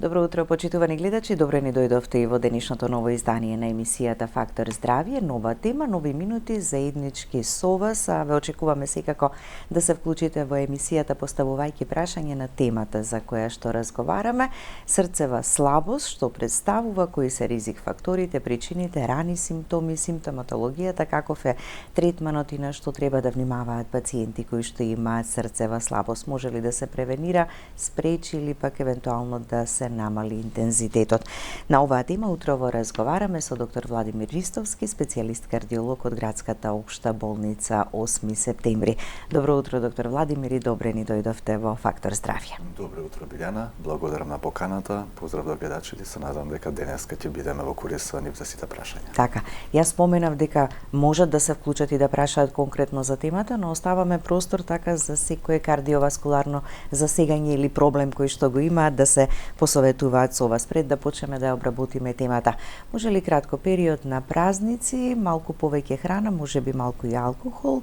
Добро утро, почитувани гледачи. Добро ни дојдовте и во денешното ново издание на емисијата Фактор здравје. Нова тема, нови минути заеднички со вас. Ве очекуваме секако да се вклучите во емисијата поставувајќи прашање на темата за која што разговараме. Срцева слабост, што представува, кои се ризик факторите, причините, рани симптоми, симптоматологијата, каков е третманот и на што треба да внимаваат пациенти кои што имаат срцева слабост. Може ли да се превенира, спречи или пак евентуално да се намали интензитетот. На оваа тема утрово разговараме со доктор Владимир Ристовски, специјалист кардиолог од градската општа болница 8 септември. Добро утро, доктор Владимир, и добре ни дојдовте во Фактор здравје. Добро утро, Билјана. Благодарам на поканата. Поздрав до гледачите. Се надам дека денеска ќе бидеме во корист нив за сите прашања. Така, јас споменав дека можат да се вклучат и да прашаат конкретно за темата, но оставаме простор така за секое кардиоваскуларно засегање или проблем кој што го имаат да се посоветуваат со вас. Пред да почнеме да обработиме темата, може ли кратко период на празници, малку повеќе храна, може би малку и алкохол,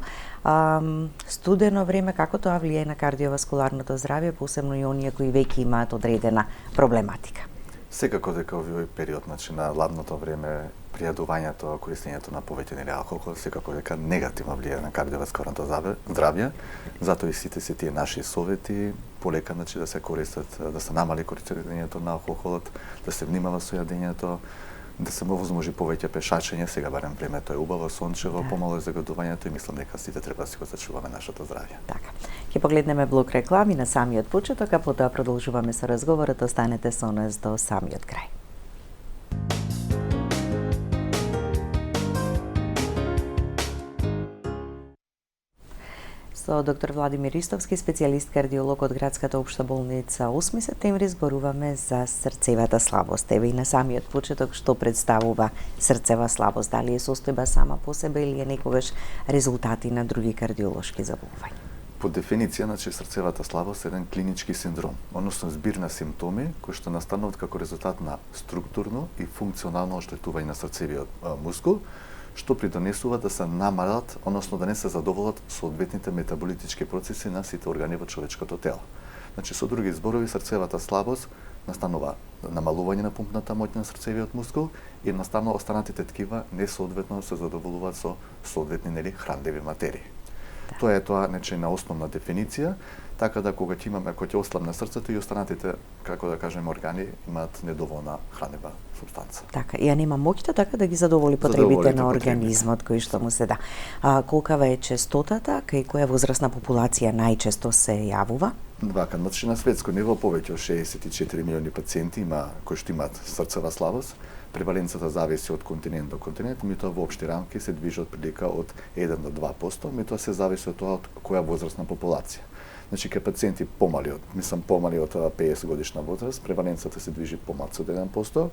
студено време, како тоа влијае на кардиоваскуларното здравје, посебно и оние кои веќе имаат одредена проблематика? Секако дека овој период, на ладното време, пријадувањето, користењето на повеќе или алкохол, секако дека негативно влијае на кардиоваскуларното здравје. Затоа и сите се тие наши совети полека да се користат, да се намали користењето на алкохолот, да се внимава со јадењето, да се возможи повеќе пешачење. Сега барем времето е убаво, сончево, помало е загадувањето и мислам дека сите треба да си го зачуваме нашето здравје. Така. Ќе погледнеме блок реклами на самиот почеток, а потоа продолжуваме со разговорот. Останете со нас до самиот крај. Со доктор Владимир Ристовски, специјалист кардиолог од градската општа болница 8 септември, зборуваме за срцевата слабост. Еве и на самиот почеток што представува срцева слабост, дали е состојба сама по себе или е некогаш резултати на други кардиолошки заболувања? По дефиниција, срцевата слабост е еден клинички синдром, односно збир на симптоми кои што настануваат како резултат на структурно и функционално оштетување на срцевиот мускул, што придонесува да се намалат, односно да не се задоволат соодветните метаболитички процеси на сите органи во човечкото тело. Со други зборови, срцевата слабост настанува намалување на пумпната моќ на срцевиот мускул и наставно останатите ткива несоодветно се задоволуваат со соодветни хранливи материи. Тоа е на основна дефиниција, така да кога ќе ослабне срцето и останатите, како да кажеме, органи имаат недоволна хранлива супстанца. Така, ја нема моќта така да ги задоволи потребите на организмот кои што му се да. Колкава е честотата, кај која возрастна популација најчесто се јавува? Вака, на светско ниво повеќе од 64 милиони пациенти кои што имаат срцева слабост. Преваленцата зависи од континент до континент, меѓутоа во општи рамки се движи од прилика од 1 до 2%, меѓутоа се зависи од тоа од која возрастна популација. Кај пациенти помали од 50 годишна возраст, преваленцата се движи помалку од 1%,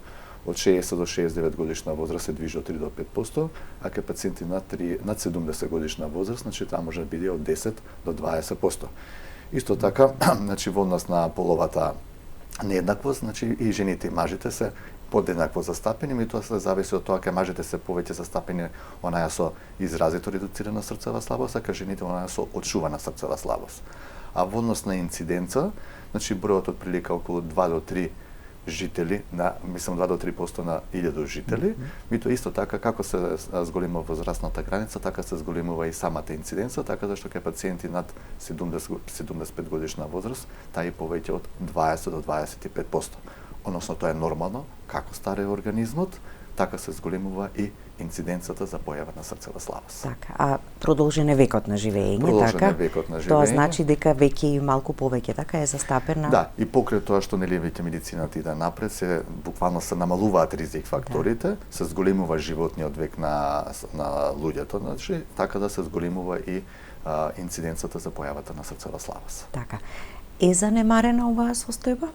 од 60 до 69 годишна возраст се движи од 3 до 5%, а кај пациенти над 70 годишна возраст, таа може да биде од 10 до 20%. Исто така, во однос на половата нееднаквост, и жените и мажите се подеднакво застапени, меѓутоа се зависи од тоа кај мажите се повеќе застапени онаа со изразито редуцирана срцева слабост, а кај жените онаа со очувана срцева слабост. А во однос на инциденца, бројот од прилика околу 2 до 3 жители на 2 до 3% на 1000 жители, меѓутоа исто така како се зголемува возрастната граница, така се зголемува и самата инциденца, така зашто кај пациенти над 75 годишна возраст, таа е повеќе од 20 до 25%. Односно тоа е нормално, како старе организмот, така се зголемува и инциденцата за појава на срцева слабост. Така, а продолжен е векот на живење, така? Векот на живење. Тоа значи дека веќе и малку повеќе, така е застапена? Да, и покрај тоа што веќе медицината иде напред, буквално се намалуваат ризик факторите, се зголемува животниот век на луѓето, така да се зголемува и инциденцата за појавата на срцева слабост. Така. Е занемарена оваа состојба?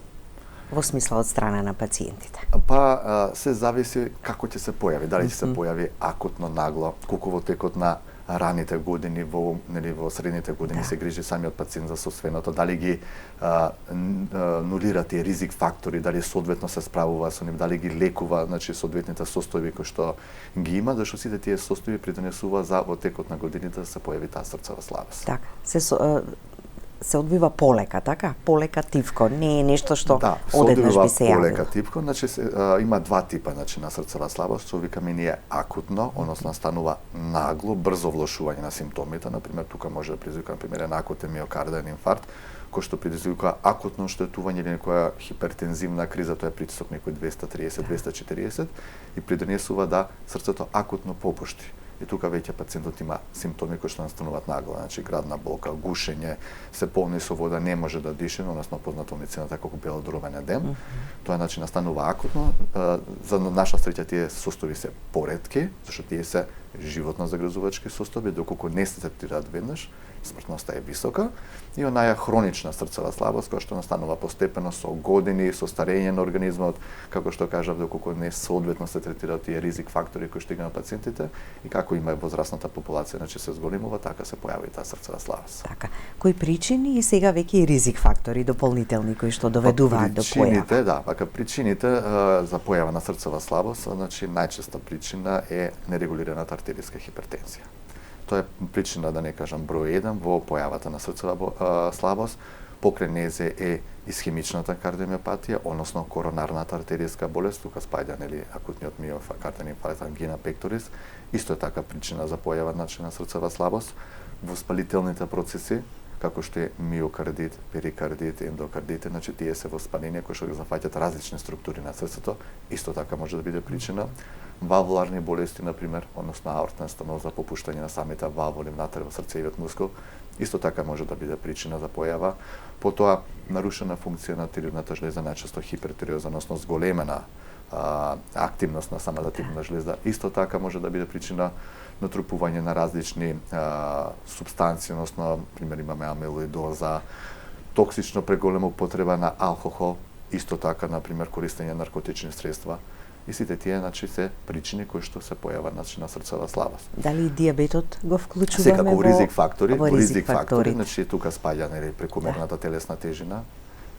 Во смисла од страна на пациентите? Се зависи како ќе се појави. Дали ќе се појави акутно, нагло, колку во текот на раните години, во средните години се грижи самиот пациент за состојбото, дали ги нулира тие ризик фактори, дали соодветно се справува со нив, дали ги лекува, соодветните состојби кои што ги има, зашто сите тие состојби придонесува за во текот на годините да се појави таа срцева слабост. Така, се одвива полека, така? Полека тивко, не е нешто што да, одеднаш би се јавило. полека тивко, значи има два типа на срцева слабост, што викаме ние акутно, односно станува нагло, брзо влошување на симптомите, например тука може да предизвика например акутен миокарден инфаркт, кој што предизвика акутно оштетување или некоја хипертензивна криза, тоа е притисок некој 230-240 и придонесува да срцето акутно попушти. И тука веќе пациентот има симптоми кои што настануваат нагло, значи градна болка, гушење, се полни со вода, не може да дише, односно познато во медицината како белодробен едем. Тоа значи настанува акутно. За наша среќа тие состојби се поретки, зашто тие се животно загрозувачки состојби, доколку не се третираат веднаш, смртноста е висока, и онаја хронична срцева слабост која што настанува постепено со години, со старење на организмот, како што кажав, доколку не соодветно се третираат тие ризик фактори кои што ги на пациентите и како има возрастната популација, значи се зголемува, така се појави таа срцева слабост. Така. Кои причини и сега веќе и ризик фактори дополнителни кои што доведуваат до појава? Да, причините за појава на срцева слабост, значи најчеста причина е нерегулираната артериска хипертензија. Тоа е причина, да не кажам број 1 во појавата на срцева слабост. Покрај незе е исхемичната кардиомиопатија, односно коронарната артериска болест, тука спаѓа акутниот миокарден инфаркт, ангина пекторис, исто е така причина за појава на срцева слабост. Воспалителните процеси, како што е миокардит, перикардит, ендокардит, значи тие се воспаленија кои што ги зафаќаат различни структури на срцето, исто така може да биде причина. Валвуларни болести, например, односно аортна стеноза, попуштање на самите валвули внатре во срцевиот мускул, исто така може да биде причина за појава. Потоа, нарушена функција на тиреозната жлеза, најчесто хипертиреоза, односно зголемена активност на самата тиреозна жлеза, исто така може да биде причина натрупување на различни супстанции, односно, пример имаме амилоидоза, токсично преголема употреба на алкохол, исто така, например, користење на наркотични средства. И сите тие се причини кои што се појават на срцева слабост. Дали дијабетот го вклучуваме секако во ризик фактори? Во ризик фактори, значи тука спаѓа прекомерната телесна тежина,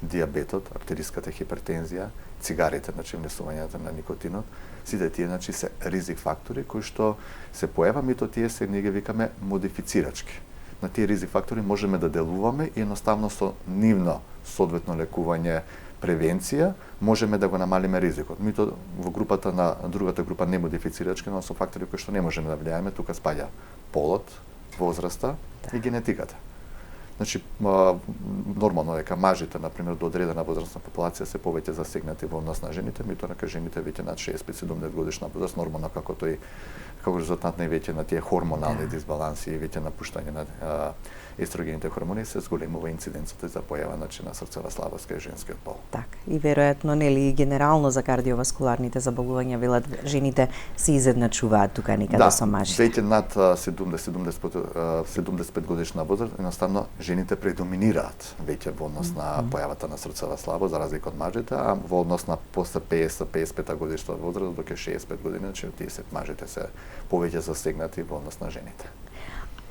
дијабетот, артериската хипертензија, цигарите, значи внесувањето на никотинот, сите тие се ризик фактори кои што се појава, мито тие се ние ги викаме модифицирачки. На тие ризик фактори можеме да делуваме и едноставно со нивно соодветно лекување, превенција, можеме да го намалиме ризикот. Мито во групата на другата група немодифицирачки, но со фактори кои што не можеме да влијаеме, тука спаѓа полот, возраста и генетиката. Значи, нормално дека мажите, например, до одредена возрастна популација се повеќе засегнати во однос на жените, мито дека жените веќе над 65-70 годишна возраст, нормално како резултат на веќе на тие хормонални дисбаланси и веќе напуштање на естрогените хормони се зголемува инциденцата за појава на срцева слабост кај женскиот пол. Така, и веројатно нели генерално за кардиоваскуларните заболувања велат жените се изедначуваат тука некаде со мажите. Веќе над 70-75 годишна возраст, едноставно жените предоминираат веќе во однос на појавата на срцева слабост за разлика од мажите, а во однос на после 50-55 годишна возраст до 65 години, значи тие се мажите се повеќе засегнати во однос на жените.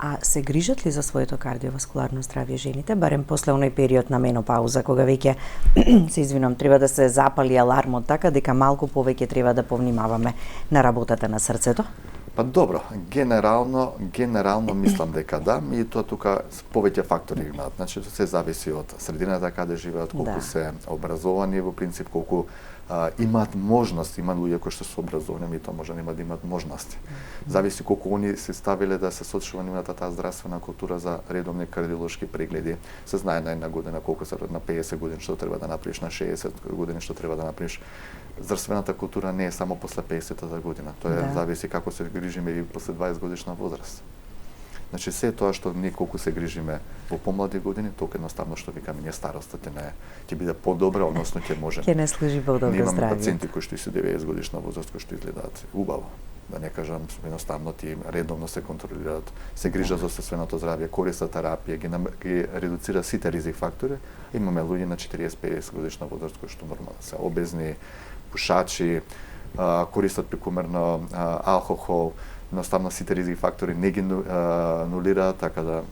А се грижат ли за своето кардиоваскуларно здравје жените, барем после оној период на менопауза, кога веќе, се извинам, треба да се запали алармот, така дека малку повеќе треба да повнимаваме на работата на срцето? Па добро, генерално мислам дека да, и тоа тука повеќе фактори имаат. Значи се зависи од средината каде живеат, колку се образовани, во принцип колку имаат можности, има луѓе кои што се образовани, и тоа може нема да имаат можности. Зависи колку они се ставиле да се сочува нивната таа здравствена култура за редовни кардиолошки прегледи. Се знае на една година колку се на 50 години што треба да направиш, на 60 години што треба да направиш. Здравствената култура не е само после 50-та година. Тоа зависи како се грижиме и после 20 годишна возраст. Значи се тоа што ние колку се грижиме во помлади години, толку едноставно што викаме ние староста ќе биде подобра, односно ќе може. Ќе не служи во добро здравје. Имаме пациенти кои што се 90 годишна возраст кои што изгледаат убаво. Да не кажам, едноставно тие редовно се контролираат, се грижат за собственото здравје, користат терапија, ги редуцира сите ризик фактори. Имаме луѓе на 40-50 годишна возраст кои што нормално се обезни, пушачи, користат прекомерно алкохол, едноставно сите ризик фактори не ги нулираат, така да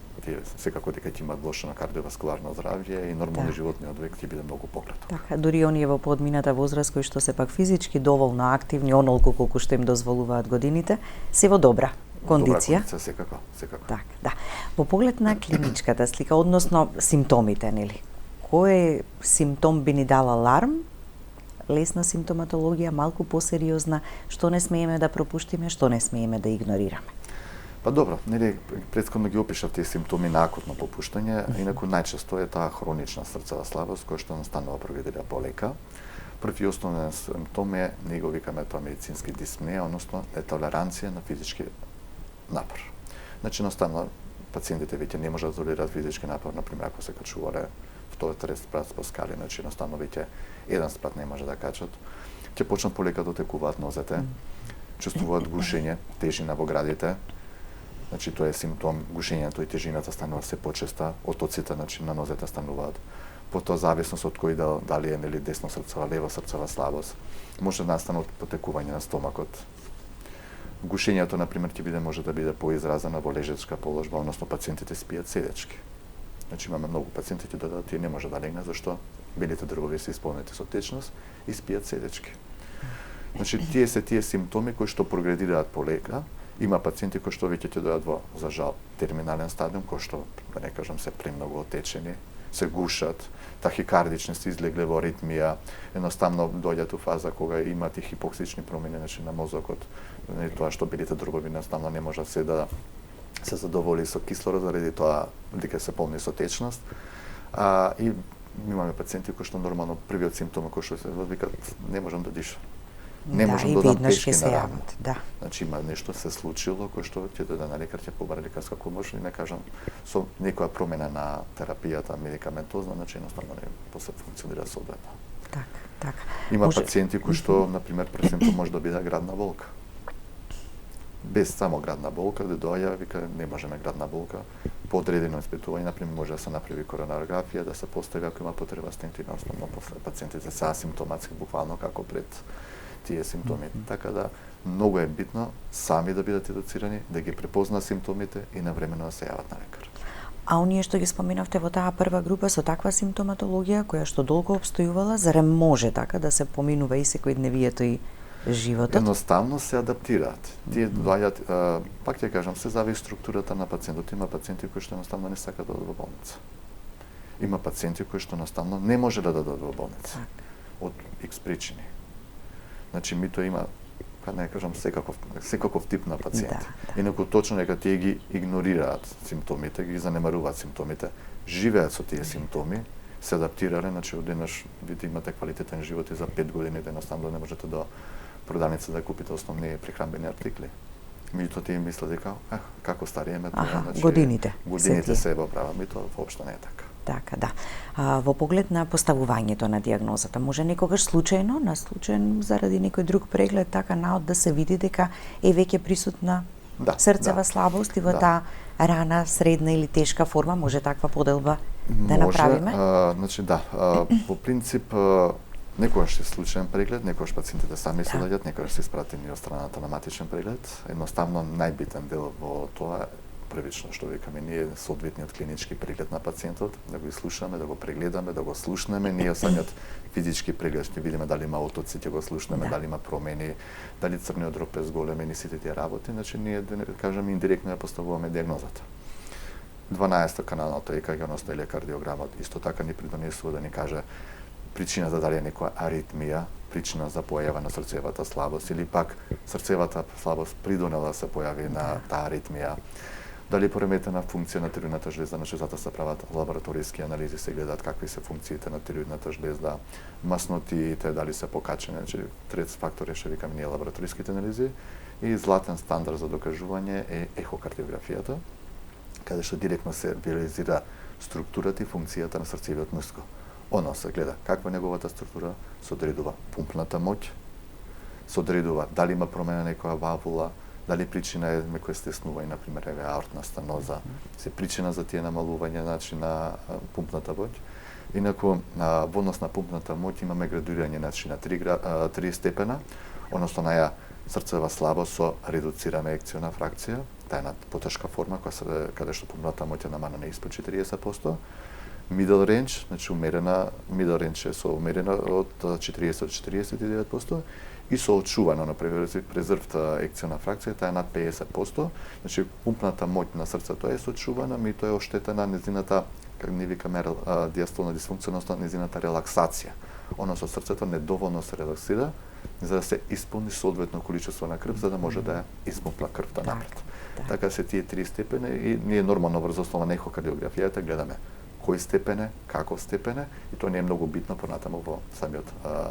секако дека ќе имаат влошено кардиоваскуларно здравје и нормални животниот век ќе биде многу пократок. Така, дури оние во подмината возраст кои што се пак физички доволно активни, онолку колку што им дозволуваат годините, се во добра кондиција. Добра кондиција, секако. Так, да. Во поглед на клиничката слика, односно симптомите, нели? Кој симптом би ни дал аларм? Лесна симптоматологија, малку посериозна, што не смееме да пропуштиме, што не смееме да игнорираме? Па добро, нели претходно ги опишав тие симптоми на акутно попуштање, инаку најчесто е таа хронична срцева слабост која што настанува прогредира полека. Први основен симптом е, ние го викаме тоа медицински диспнеја, односно нетолеранција на физички напор. Значи, едноставно, пациентите веќе не можат да толерираат физички напор, например, ако се качувале втор, трет спрат по скали, значи, едноставно веќе еден спрат не може да качат. Ќе почнат полека да отекуваат нозете, чувствуваат гушење, тежина во градите. Значи, тоа е симптом, гушењето и тежината станува се почеста, отоците, значи, на нозете стануваат. Потоа зависност од кој дали е нели десно срцева, лева срцева слабост, може да настане од потекување на стомакот. Гушењето, например, може да биде поизразено во лежечка положба, односно пациентите спијат седечки. Значи, имаме многу пациенти кои доаѓаат, тие не може да легнат, зашто белите дрвови се исполнети со течност и спијат седечки. Значи, тие се тие симптоми кои што прогредираат полека. Има пациенти кои што веќе ќе дојдат во, за жал, терминален стадиум, кои што, да не кажам, се премногу отечени, се гушат, тахикардични се излегле во аритмија, едноставно доаѓаат у фаза кога имаат и хипоксични промени, значи на мозокот, тоа што белите дрвови едноставно не можат се да се задоволи со кислород заради тоа дека се полни со течност. И имаме пациенти кои што нормално првиот симптом кој што се викаат не можам да дишам. Не можам да дадам тешки на рамот. Да. Значи има нешто се случило кој што ќе дојде на лекар, ќе побара лекар како може и не кажам со некоја промена на терапијата медикаментозна, значи едноставно не после функционира соодветно. Так. Има пациенти кои што например пресимптом може да биде градна болка. Без само градна болка, да доаѓа, вика не можеме градна болка, по одредено испитување, например може да се направи коронарографија, да се постави ако има потреба стенти, односно после пациентите се асимптоматски буквално како пред тие симптоми. Така да многу е битно сами да бидат едуцирани, да ги препознаат симптомите и навремено да се јават на лекар. А оние што ги споменавте во таа прва група со таква симптоматологија која што долго обстојувала, зарем може така да се поминува и секојдневието и животот? Едноставно се адаптираат. Тие доаѓаат, пак ќе кажам, се зависи структурата на пациентот. Има пациенти кои што едноставно не сакаат да одат во болница. Има пациенти кои што едноставно не може да додат во болница. Од X причини. Значи, мито има, па не кажам, секаков тип на пациенти. Инаку точно дека тие ги игнорираат симптомите, ги занемаруваат симптомите, живеат со тие симптоми, се адаптирале, значи одеднаш вие имате квалитетен живот и за 5 години да едноставно не можете до продавница да купите основни прехранбени артикли. Меѓутоа тие мислат дека како стариеме, значи годините се поправат, тоа воопшто не е така. Така, да. Во поглед на поставувањето на дијагнозата, може некогаш случајно, на случаен заради некој друг преглед, така наод да се види дека е веќе присутна срцева слабост и во таа рана, средна или тешка форма, може таква поделба да направиме? Значи по принцип некогаш е случаен преглед, некогаш пациентите сами се доаѓаат, некогаш се испратени од страната на матичен преглед. Едноставно најбитен дел во тоа првично што викаме ние соодветниот клинички преглед на пациентот, да го изслушаме, да го прегледаме, да го слушнеме, ние самиот физички преглед ќе видиме дали има отоци, ќе го слушнеме, дали има промени, дали црниот дроб е зголемен и сите тие работи, значи ние да кажеме индиректно ја поставуваме дијагнозата. 12 каналната ЕКГ, односно елекардиограмот, исто така ни придонесува да ни каже причината дали е некоја аритмија, причина за појава на срцевата слабост или пак срцевата слабост придонела да се појави на таа аритмија. Дали пореметена функција на тироидната жлезда, значи затоа се прават лабораториски анализи, се гледаат какви се функциите на тироидната жлезда, маснотиите, дали се покачени, значи трет фактор е што викаме ние лабораториските анализи и златен стандард за докажување е ехокардиографијата, каде што директно се реализира структурата и функцијата на срцевиот мускул. Оно се гледа каква е неговата структура, се одредува пумпната моќ, се одредува дали има промена некоја валвула, дали причина е некој стеснување, например, аортна стеноза, се причина за тие намалување значи на пумпната моќ. Инаку во однос на пумпната моќ имаме градуирање значи на 3 степена, односно наја срцева слабост со редуцирана екциона фракција, таа е на потешка форма каде што пумпната моќ е намалена испод 40%, middle range, значи middle range е со умерена од 40 до 49% и со очувано на презрвта екциона фракција, таа е над 50%, значи пумпната моќ на срцето е сочувана, ми тоа е оштетена незината, како ни викаме, диастолна дисфункција, односно незината релаксација. Оно со срцето недоволно се релаксира, за да се исполни соодветно количество на крв, за да може да ја испумпа крвта напред. Така се тие три степени и ние нормално врз основа на ехокардиографијата гледаме кој степен е, каков степен е, и тоа не е многу битно понатаму во самиот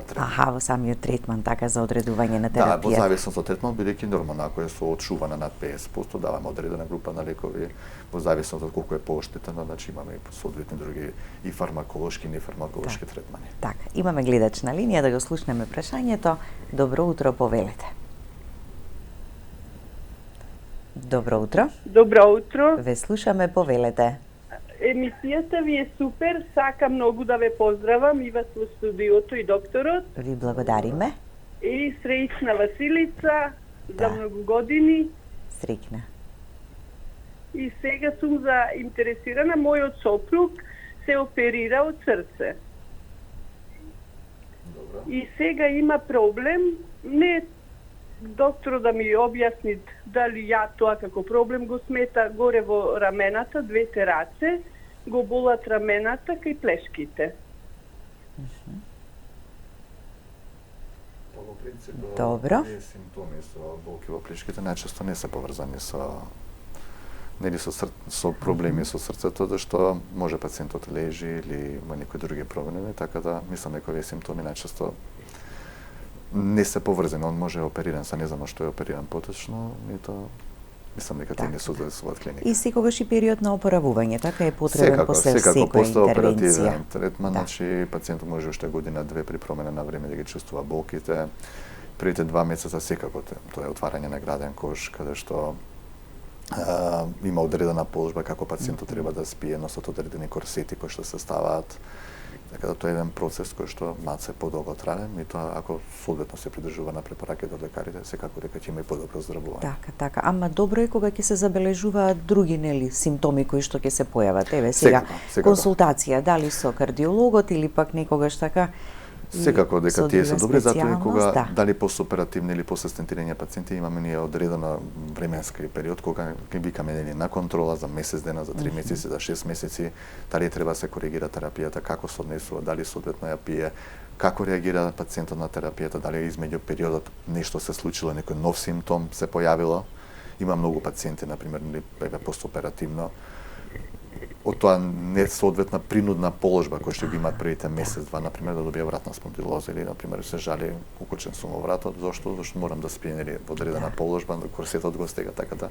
третман. Аха, во самиот третман, така за одредување на терапија. Да, во зависност од третман, бидејќи нормално ако е со очувана над 50%, даваме одредена група на лекови, во зависност од колку е пооштетено, значи имаме и соодветни други и фармаколошки и нефармаколошки третмани. Така, имаме гледач на линија, да го слушнеме прашањето. Добро утро, повелете. Добро утро. Добро утро. Ве слушаме, повелете. Емисијата ви е супер, сакам многу да ве поздравам и вас во студиото и докторот. Ви благодариме. И среќна Василица за многу години. Среќна. И сега сум заинтересирана, мојот сопруг се оперира од срце. Добро. И сега има проблем, не доктор да ми објасни дали ја тоа како проблем го смета горе во рамената, двете раце, го болат рамената кај плешките. Во принцип, Добро. тие симптоми со болки во плешките најчесто не се поврзани со со проблеми со срцето, зашто може пациентот лежи или има некои други проблеми, така да мислам дека овие симптоми најчесто не се поврзани. Он може опериран, не знам што е опериран поточно, и тоа мислам дека тие не се одесуваат клиника. И секогаш и период на опоравување, така е потребен после секоја постооперативен интервенција. третман, значи пациентот може уште година-две при промена на време да ги чувствува болките. Првите 2 месеца секако тоа е отварање на граден кош, каде што има одредена положба како пациентот треба да спие, носат одредени корсети кои што се ставаат. Така да тоа е еден процес кој што малце подолго трае, и тоа ако соодветно се придржува на препораки од лекарите, секако дека ќе има и подобро оздравување. Така. Ама добро е кога ќе се забележуваат други симптоми кои што ќе се појават. Еве сега секако. Консултација дали со кардиологот или пак некогаш така. Секако дека тие се добри, затоа и кога дали постоперативни или после стентирање пациенти имаме ние одредена временски период кога ќе викаме на контрола за месец дена, за 3 месеци, за 6 месеци, дали треба се коригира терапијата, како се однесува, дали соодветно ја пие, како реагира пациентот на терапијата, дали измеѓу периодот нешто се случило, некој нов симптом се појавило. Има многу пациенти, например, постоперативно, од тоа несоодветна принудна положба која што ги имаат првите месец-два, например, да добија вратна спондилоза или, например, се жали укучен сум во вратот, зашто морам да спием во одредена положба, корсетот го стега, така да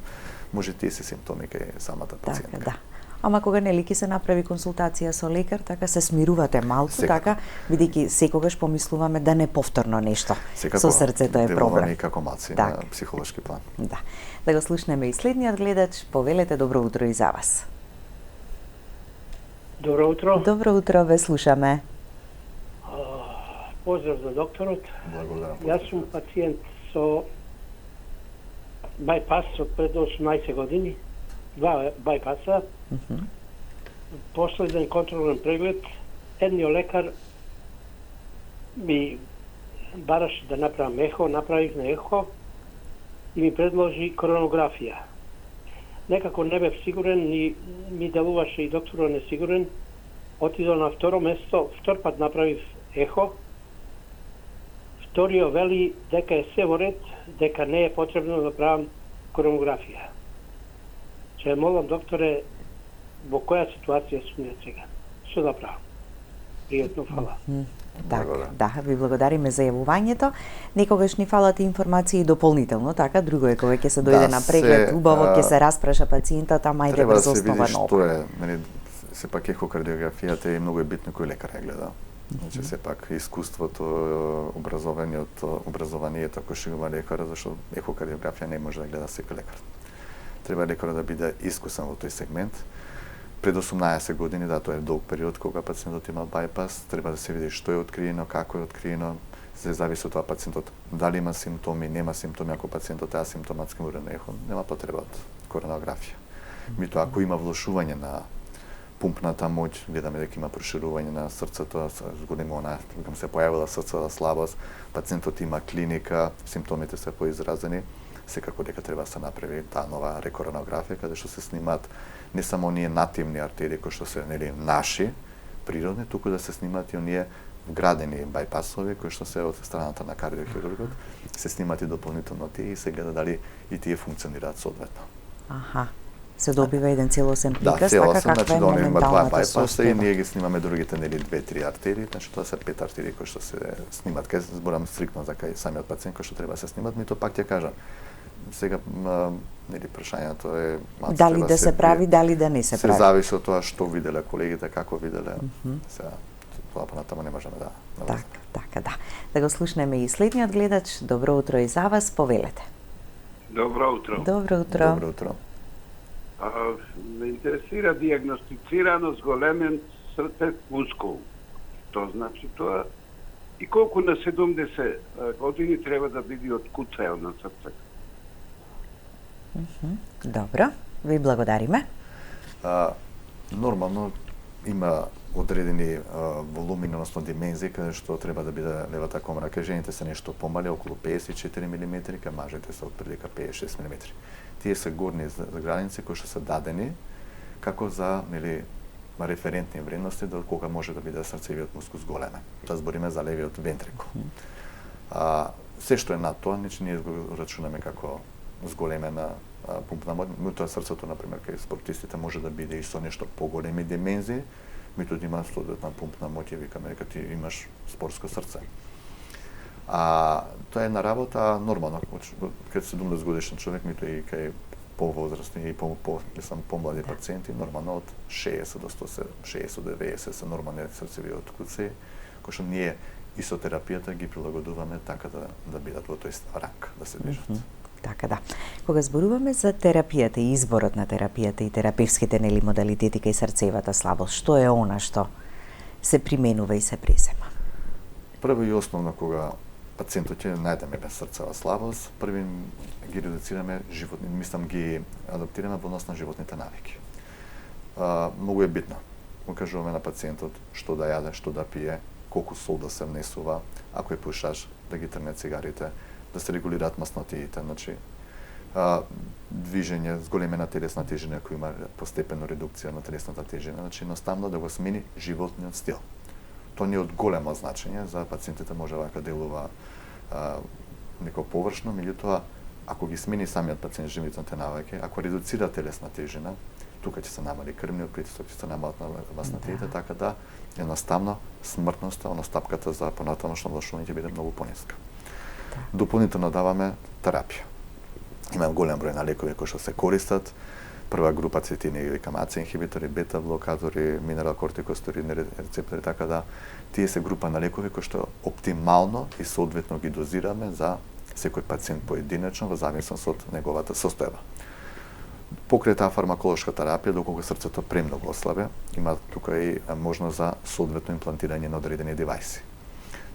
може тие се симптоми кај самата пациентка. Така, Ама кога нели ќе се направи консултација со лекар, така се смирувате малку, така, бидејќи секогаш помислуваме да не повторно нешто со срцето е проблем. Како малци на психолошки план. Да го слушнеме и следниот гледач. Повелете, добро утро и за вас. Добро утро. Добро утро, ве слушаме. Поздрав за докторот. Благодарам. Јас сум пациент со бајпас од пред 18 години. 2 бајпаса. Последен контролен преглед, едниот лекар ми бараше да направам ехо, направих на ехо и ми предложи коронографија. Некако не бев сигурен, и ми делуваше и докторот несигурен. Отидов на второ место, втор пат направив ехо. Вториот вели дека е се во ред, дека не е потребно да правам коронографија. Че молам докторе, во која ситуација сум ја сега? Што да правам? Пријатно, фала. Да, ви благодариме за јавувањето. Некогаш ни фалат информации дополнително, така, друго е кога ќе се дојде на преглед, убаво ќе се распраша пациентот, ама ајде врз основа на ова. Треба да се види што е, мене сепак ехокардиографијата е многу битно кој лекар ја гледа. Значи сепак искуството, образованието кој што има лекар, зашто ехокардиографија не може да гледа секој лекар. Треба лекарот да биде искусен во тој сегмент. Пред 18 години, да, тоа е долг период кога пациентот има бајпас, треба да се види што е откриено, како е откриено, се зависи од тоа пациентот дали има симптоми, нема симптоми, ако пациентот е асимптоматски морен ехо, нема потреба од коронографија. Меѓутоа, ако има влошување на пумпната моќ, гледаме дека има проширување на срцето, зголемува она, се појавила срцова слабост, пациентот има клиника, симптомите се поизразени, секако дека треба да се направи таа нова рекоронографија, каде што се снимаат не само оние нативни артерии кои што се наши, природни, туку да се снимаат и оние вградени бајпасови кои што се од страната на кардиохирургот, се снимаат и дополнително тие и се гледа дали и тие функционираат соодветно. Аха. Се добива еден целосен приказ, да, целосен, така каква е моменталната бајпаса и ние ги снимаме другите 2-3 артерии, значи тоа се 5 артерии кои што се снимаат, кај зборам стриктно за кај самиот пациент кој што треба да се снимат, ми тоа пак ќе кажам. Сега прашањето е дали да се прави, дали да не се прави. Се зависи од тоа што виделе колегите, како виделе. Сега тоа понатаму не можеме да. Така, да. Да го слушнеме и следниот гледач. Добро утро и за вас, повелете. Добро утро. Добро утро. Добро утро. Ме интересира диагностицирано зголемен срцев мускул. Што значи тоа? И колку на 70 години треба да биде откуцаел на срце? Добро, ви благодариме. Нормално има одредени волумини, односно димензии, каде што треба да биде левата комора. Кај жените се нешто помали, околу 54 мм, кај мажите се отприлика 56 мм. Тие се горни граници кои што се дадени како за референтни вредности до кога може да биде срцевиот мускул зголемен. Да збориме за левиот вентрикул. Се што е над тоа, ние го рачунаме како зголемена пумпна моќ, меѓутоа срцето, например, кај спортистите може да биде и со нешто поголеми димензии, меѓутоа има соодветна пумпна моќ, викаме дека ти имаш спортско срце. Тоа е една работа нормално, кај 70 годишен човек, меѓутоа и кај повозрастни и помлади пациенти, нормално од 60 до 160 до 90 се нормални срцеви откуци, кои што ние и со терапијата ги прилагодуваме така да бидат во тој ранг, да се движат. Така да. Кога зборуваме за терапијата и изборот на терапијата и терапевските модалитети кај срцевата слабост, што е она што се применува и се презема? Прво и основно кога пациентот ќе најдеме без срцева слабост, први ги редуцираме ги адаптираме во однос на животните навики. Многу е битно. Му кажуваме на пациентот што да јаде, што да пие, колку сол да се внесува, ако е пушаш, да ги трне цигарите, да се регулираат маснотиите, значи движење, зголемена телесна тежина, кој има постепено редукција на телесната тежина, значи едноставно да го смени животниот стил. Тоа не е од големо значење, за пациентите може вака делува неко површно, меѓутоа ако ги смени самиот пациент животните навики, ако редуцира телесна тежина, тука ќе се намали крвниот притисок, ќе се намалат маснотиите, така да едноставно смртноста, стапката за понатамошно влошување ќе биде многу пониска. Дополнително даваме терапија. Имам голем број на лекови кои што се користат. Прва група цветини или камаци инхибитори, бета блокатори, минерал кортикостероидни рецептори, така да тие се група на лекови кои што оптимално и соодветно ги дозираме за секој пациент поединечно во зависност од неговата состојба. Покрај таа фармаколошка терапија, доколку срцето премногу ослабе, има тука и можност за соодветно имплантирање на одредени девајси.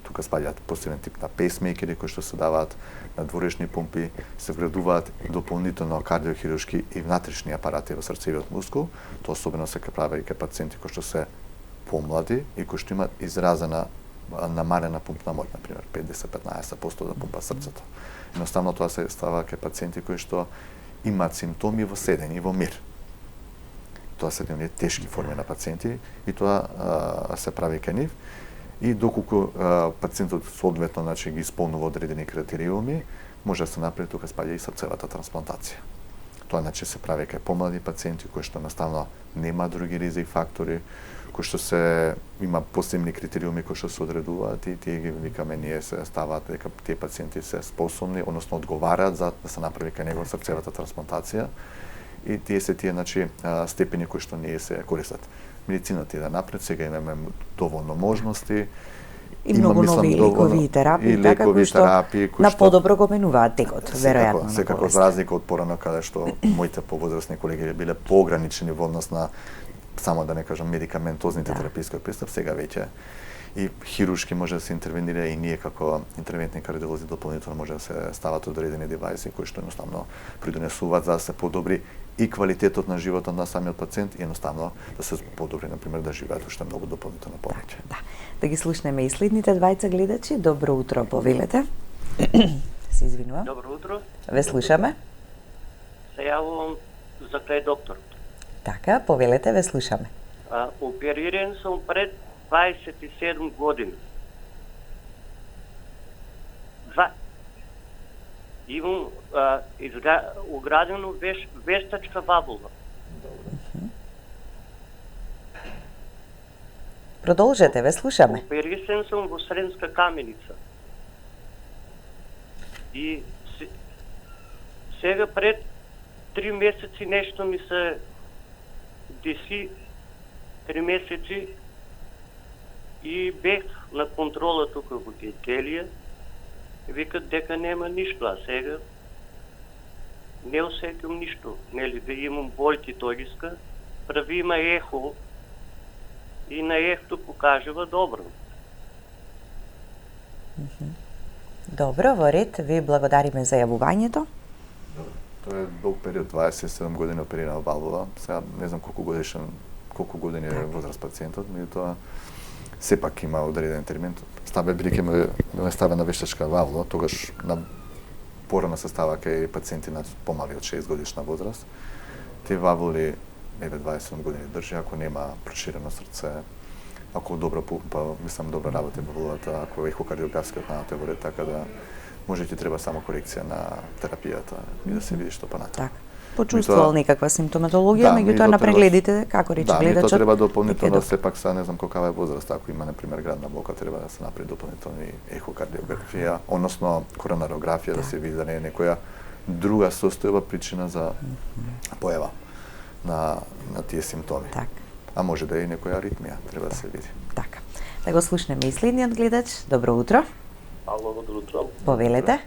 Тука спаѓаат посебен тип на пейсмейкери кои што се даваат на дворешни помпи, се вградуваат дополнително кардиохируршки и внатрешни апарати во срцевиот мускул. Тоа особено се прави и кај пациенти кои што се помлади и кои што имаат изразена намалена пумпна моќ, например 50-15% да пумпа срцето. Едноставно тоа се става кај пациенти кои што имаат симптоми во седење и во мир. Тоа се едни тешки форми на пациенти и тоа се прави кај нив. И доколку пациентот соодветно ги исполнува одредени критериуми, може да се направи тука спаѓа и срцевата трансплантација. Тоа се прави кај помлади пациенти кои што наставно нема други ризик фактори, кои што се има посебни критериуми кои што се одредуваат и тие ги викаме ние се ставаат дека тие пациенти се способни, односно одговараат за да се направи кај него срцевата трансплантација и тие се степени кои што ние се користат. Медицината иде напред, сега имаме доволно можности. И многу нови лекови и терапии, така кои што на подобро го менуваат текот, веројатно. Секако за разлика од порано каде што моите повозрастни колеги биле поограничени во однос на само да не кажам медикаментозните тераписки пристап, сега веќе и хируршки може да се интервенира и ние како интервентни кардиолози дополнително може да се стават одредени девајси кои што едноставно придонесуваат за да се подобри и квалитетот на животот на самиот пациент и едноставно да се подобри, например, да живеат уште многу дополнително повеќе. Да ги слушнеме и следните двајца гледачи. Добро утро, повелете. Се извинувам. Добро утро. Ве слушаме. Се јавувам за крај доктор. Така, повелете, ве слушаме. Опериран сум пред 27 години. Имам уградено вештачка вабула. Продолжете, ве слушаме. Опериран сум во Сремска каменица. И сега пред 3 месеци нешто ми се деси, 3 месеци, и бех на контрола тука во Гетелија. Викат дека нема ништо, а сега не осеќам ништо. Нели, да имам бојки тојска, прави има ехо и на ехто покажува добро. Добро, во ред, ви благодариме за јавувањето. Тоа е долг период, 27 години оперирана валвула. Сега не знам колку години е возраст пациентот, меѓутоа сепак има одреден термин. Бидејќи ме ставена вештачка валвула, тогаш на порано се става кај пациенти на помали од 6 годишна возраст. Тие валвули 27 години држи, ако нема проширено срце, ако добро пумпа, мислам добро работи валвулата, ако ехокардиографскиот нанато е во ред, така да може ти треба само корекција на терапијата и да се види што понатаму. Така. Почувствувал некаква симптоматологија, меѓутоа на прегледите, како рече гледачот. Да, треба дополнително, сепак са не знам каква е возраст, ако има например градна болка, треба да се направи дополнителни ехокардиографија, односно коронарографија, да се види да не е некоја друга состојба причина за појава на тие симптоми. Так. А може да е и некоја аритмија, треба да се види. Така. Да го слушнеме и следниот гледач. Добро утро. Ало, добро утро. Повелете.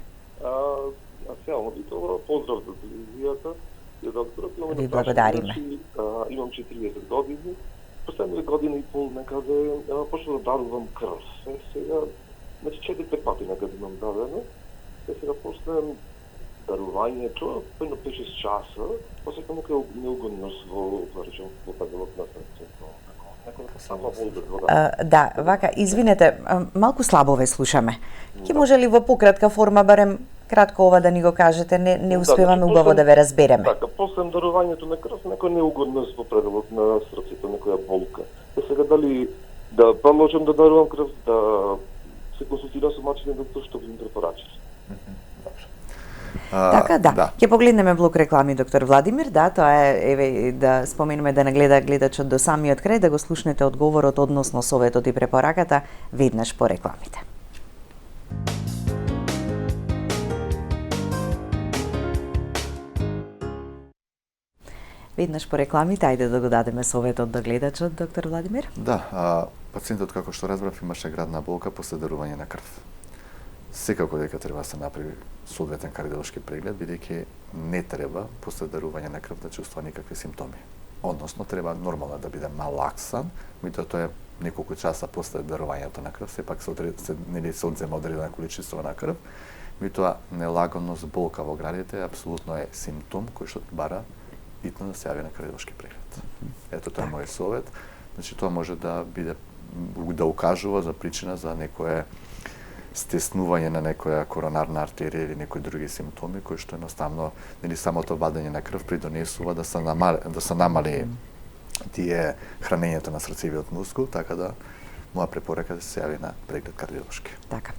Сега, тоа поздрав за телевизијата и докторот. Ви благодариме. Имам 40 години. Последните година и пол некаде почнав да дарувам крв. Сега, значи 4-5 пати некаде имам дадено. Сега после дарувањето, пено 5-6 часа, после некоја неугодност во пределот на срцето. Да, вака, извинете, малку слабо ве слушаме. Ќе може ли во пократка форма, барем кратко ова да ни го кажете, не успеваме убаво да ве разбереме. Така, после дарувањето на крв, некоја неугодност во пределот на срцето, некоја болка. Сега дали да продолжам да дарувам крв, да се консултирам со мачниот доктор, што би им препорачал. Така, да. Ќе погледнеме блок реклами, доктор Владимир. Да, тоа е, еве, да споменеме да нагледа гледачот до самиот крај, да го слушнете одговорот односно советот и препораката веднаш по рекламите. Веднаш по рекламите, ајде да го дадеме советот до гледачот, доктор Владимир. Да, пациентот, како што разбрав, имаше градна болка после дарување на крв. Секако дека треба да се направи соодветен кардиолошки преглед, бидејќи не треба после дарување на крв да чувствува никакви симптоми. Односно, треба нормално да биде малаксан, меѓутоа тоа е неколку часа после дарувањето на крв, сепак се одзема одредена количество на крв, меѓутоа нелагодност, болка во градите апсолутно е симптом кој што бара битно да се јави на кардиолошки преглед. Ето тоа е мој совет. Значи тоа може да биде да укажува за причина за некое стеснување на некоја коронарна артерија или некои други симптоми кои што едноставно нели самото вадење на крв придонесува да се намали тие хранењето на срцевиот мускул, така да моја препорака да се јави на преглед кардиолошки. Така.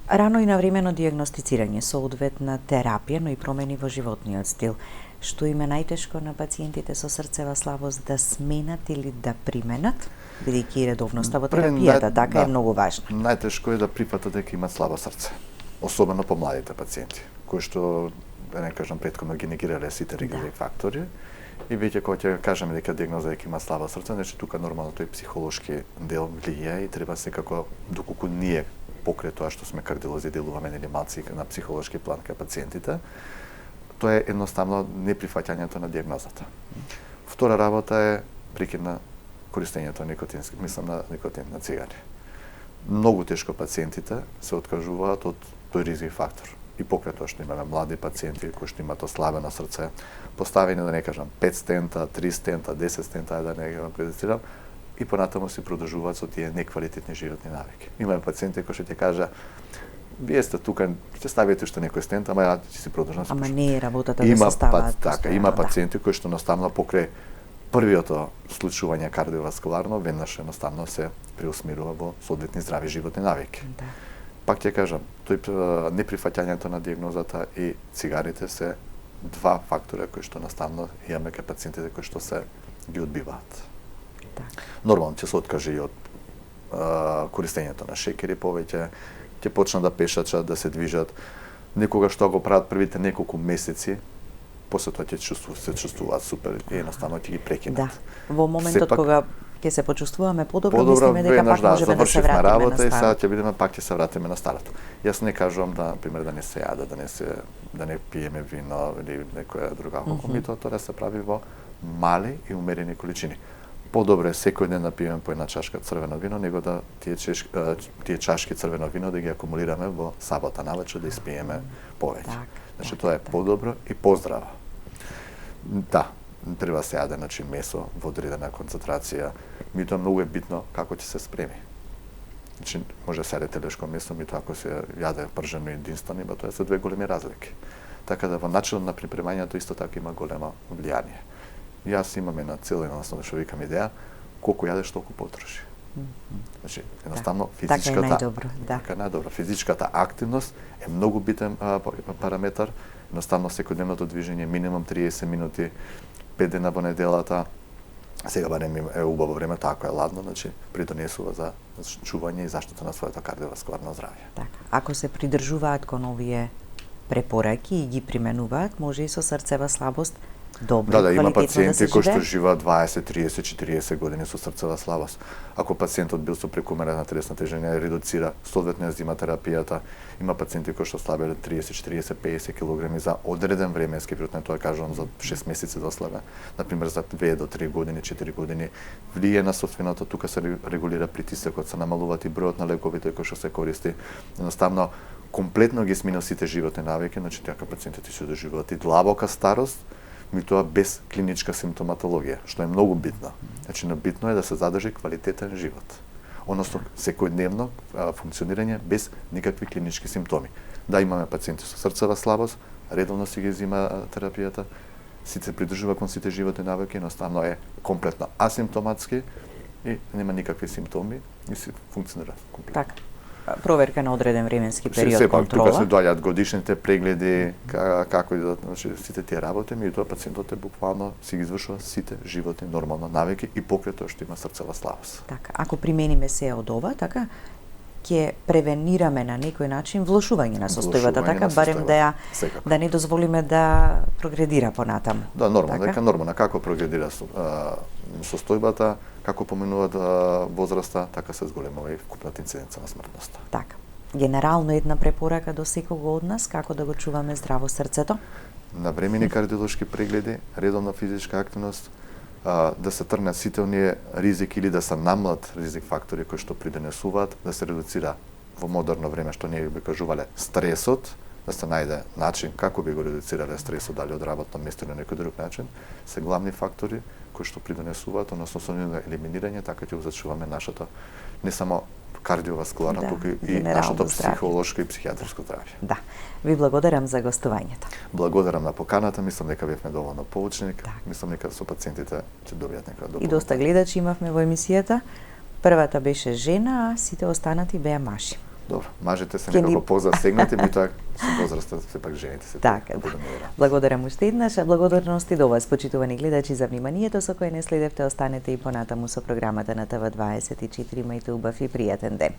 Рано и навремено дијагностицирање, соодветна терапија, но и промени во животниот стил. Што им е најтешко на пациентите со срцева слабост да сменат или да применат, бидејќи редовноста во терапијата така е многу важна. Најтешко е да прифатат дека имаат слабо срце, особено по младите пациенти, кои што, да не кажам, претходно ги негирале сите ризични фактори. И веќе кога ќе кажеме дека диагноза дека има слабо срце, значи тука нормално тој психолошки дел влија и треба секако, доколку ние покрај тоа што сме кардиолози делуваме нели малци на психолошки план кај пациентите, тоа е едноставно неприфаќањето на диагнозата. Втора работа е прекид на користењето на никотински, мислам на никотин, на цигари. многу тешко пациентите се откажуваат од тој ризик фактор. И покрај тоа што имаме млади пациенти кои што имаат ослабено срце, поставени да не кажам 5 стента, 3 стента, 10 стента, да не го предицирам, и понатаму се продолжуваат со тие неквалитетни животни навики. Имаме пациенти кои што ќе кажа вие сте тука, ќе ставите уште некој стент, ама ја ќе си продолжам. Ама не е работата да се ставаат. Така, има пациенти кои што едноставно покрај првиото случување кардиоваскуларно веднаш едноставно се преусмирува во соодветни здрави животни навики. Да. Пак ќе кажам, тој неприфаќањето на диагнозата и цигарите се два фактора кои што наставно имаме кај пациентите кои што се ги одбиваат. Да. Нормално ќе се откаже и од користењето на шекери повеќе, ќе почнат да пешачат, да се движат. Некогаш што го прават првите неколку месеци, после тоа ќе се чувствуваат супер и едноставно ќе ги прекинат. Да. Во моментот кога ќе се почувствуваме подобро, подобро мислиме дека пак можеме да се вратиме работа на и сега старото. ќе бидеме пак ќе се вратиме на старото. Јас не кажувам да, например, да не се јаде, да не пиеме вино или некоја друга алкохол, тоа да се прави во мали и умерени количини. Подобро е секој ден да пиеме по една чашка црвено вино, него да тие чашки црвено вино да ги акумулираме во сабота навечер да испиеме повеќе. Значи тоа е подобро и поздраво. Да, треба се јаде месо во одредена концентрација. Меѓутоа многу е битно како ќе се спреми. Значи може да се јаде телешко месо, меѓутоа ако се јаде пржено единствено, има тоа се две големи разлики. Така да во начинот на припремањето исто така има големо влијание. Јас имам една цел, едноставно што викам идеја, колку јадеш толку потроши. Значи, едноставно физичката така е најдобро. Физичката активност е многу битен параметар. Едноставно секојдневното движење минимум 30 минути 5 дена во неделата. Сега барем е убаво време, ако е ладно, значи придонесува за чување и заштита на своето кардиоваскуларно здравје. Така. Ако се придржуваат кон овие препораки и ги применуваат, може и со срцева слабост добро, да, има пациенти кои што живее. живеат 20, 30, 40 години со срцева слабост. Ако пациентот бил со прекумерна телесна тежина, редуцира соодветно зима терапијата. Има пациенти кои што слабеле 30, 40, 50 килограми за одреден временски период, не тоа кажувам за 6 месеци да слабе. Например за 2 до 3 години, 4 години, влијае на собственото, тука се регулира притисокот, се намалуваат и бројот на лековите кои што се користи. Едноставно комплетно ги сменил сите животни навики, значи така пациентите се доживуваат и длабока старост, меѓутоа без клиничка симптоматологија, што е многу битно. Значи, битно е да се задржи квалитетен живот. Односно, секојдневно функционирање без никакви клинички симптоми. Да, имаме пациенти со срцева слабост, редовно си ги взима терапијата, си се придржува кон сите животни навики, едноставно е комплетно асимптоматски и нема никакви симптоми и си функционира комплетно. Така. Проверка на одреден временски период, сепак, контрола. тука се доаѓаат годишните прегледи, како и значи, сите тие работи, меѓутоа пациентот е буквално си ги извршува сите животни нормално навики и покрај тоа што има срцева слабост. Така, ако примениме се од ова, така ќе превенираме на некој начин влошување на состојбата, така барем да не дозволиме да прогредира понатаму. Да, нормално, дека нормално како прогредира состојбата, како поменува возраста, така се зголемува и вкупната инциденца на смртноста. Така. Генерално една препорака до секого од нас како да го чуваме здраво срцето? Навремени кардиолошки прегледи, редовна физичка активност, да се тргнат сите оние ризики или да се намалат ризик фактори кои што придонесуваат, да се редуцира во модерно време што ние би кажувале стресот, да се најде начин како би го редуцирале стресот, дали од работно место или на некој друг начин, се главни фактори кои што придонесуваат, односно со нивно елиминирање, така ќе зачуваме нашето не само кардиоваскуларно, туку и нашето психолошко и психијатрско здравје. Да. Ви благодарам за гостувањето. Благодарам на поканата, мислам дека бевме доволно поучни, мислам дека со пациентите ќе добијат некоја дополнителна. И доста гледачи имавме во емисијата. Првата беше жена, а сите останати беа мажи. Добро, мажите се некако позасегнати, меѓутоа со возрастот сепак жените се така. Благодарам уште еднаш, а благодарности до вас, почитувани гледачи, за вниманието со кое не следевте. Останете и понатаму со програмата на ТВ24. Имајте убав и пријатен ден.